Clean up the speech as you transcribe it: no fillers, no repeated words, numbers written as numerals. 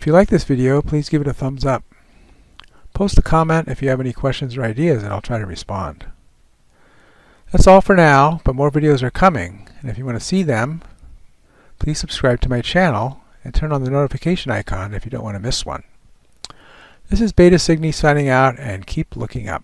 If you like this video, please give it a thumbs up. Post a comment if you have any questions or ideas, and I'll try to respond. That's all for now, but more videos are coming, and if you want to see them, please subscribe to my channel and turn on the notification icon if you don't want to miss one. This is Beta Cygni signing out, and keep looking up.